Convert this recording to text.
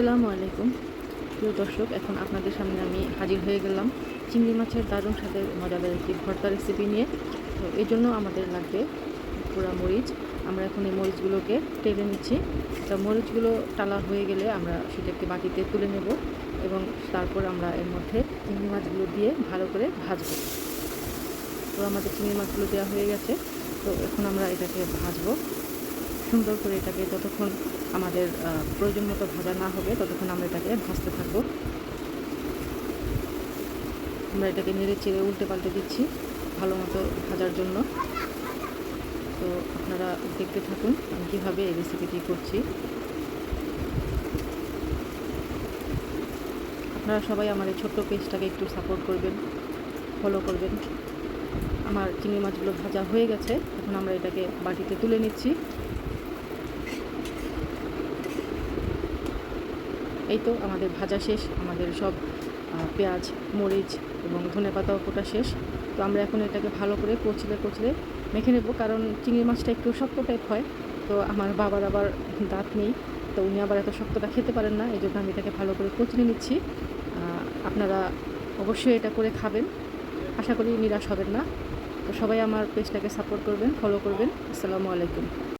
আসসালামু আলাইকুম প্রিয় দর্শক, এখন আপনাদের সামনে আমি হাজির হয়ে গেলাম চিংড়ি মাছের দারুণ স্বাদের মজাদার একটি ভর্তা রেসিপি নিয়ে। তো এই জন্য আমাদের লাগবে পুরা মরিচ। আমরা এখন এই মরিচগুলোকে টেলে নিচ্ছি। তো মরিচগুলো টালা হয়ে গেলে আমরা সেটাকে বাটিতে তুলে নেব এবং তারপর আমরা এর মধ্যে চিংড়ি মাছগুলো দিয়ে ভালো করে ভাজবো। তো আমাদের চিংড়ি মাছগুলো দেওয়া হয়ে গেছে, তো এখন আমরা এটাকে ভাজবো সুন্দর করে। এটাকে যতক্ষণ আমাদের প্রয়োজন মতো ভাজা না হবে ততক্ষণ আমরা এটাকে ভাজতে থাকবো। আমরা এটাকে নেড়ে চেড়ে উল্টে পাল্টে দিচ্ছি ভালো মতো ভাজার জন্য। তো আপনারা দেখতে থাকুন আমি কীভাবে এই রেসিপিটি করছি। আপনারা সবাই আমার এই ছোট্ট পেজটাকে একটু সাপোর্ট করবেন, ফলো করবেন। আমার চিংড়ি মাছগুলো ভাজা হয়ে গেছে, এখন আমরা এটাকে বাটিতে তুলে নিচ্ছি। এই তো আমাদের ভাজা শেষ, আমাদের সব পেঁয়াজ, মরিচ এবং ধনেপাতাও কোটা শেষ। তো আমরা এখন এটাকে ভালো করে কচলে কচলে মেখে নেব, কারণ চিংড়ি মাছটা একটু শক্ত টাইপ হয়। তো আমার বাবার আবার দাঁত নেই, তো উনি আবার এত শক্তটা খেতে পারেন না, এই জন্য আমি এটাকে ভালো করে কচলে নিচ্ছি। আপনারা অবশ্যই এটা করে খাবেন, আশা করি নিরাশ হবেন না। তো সবাই আমার পেজটাকে সাপোর্ট করবেন, ফলো করবেন। আসসালামু আলাইকুম।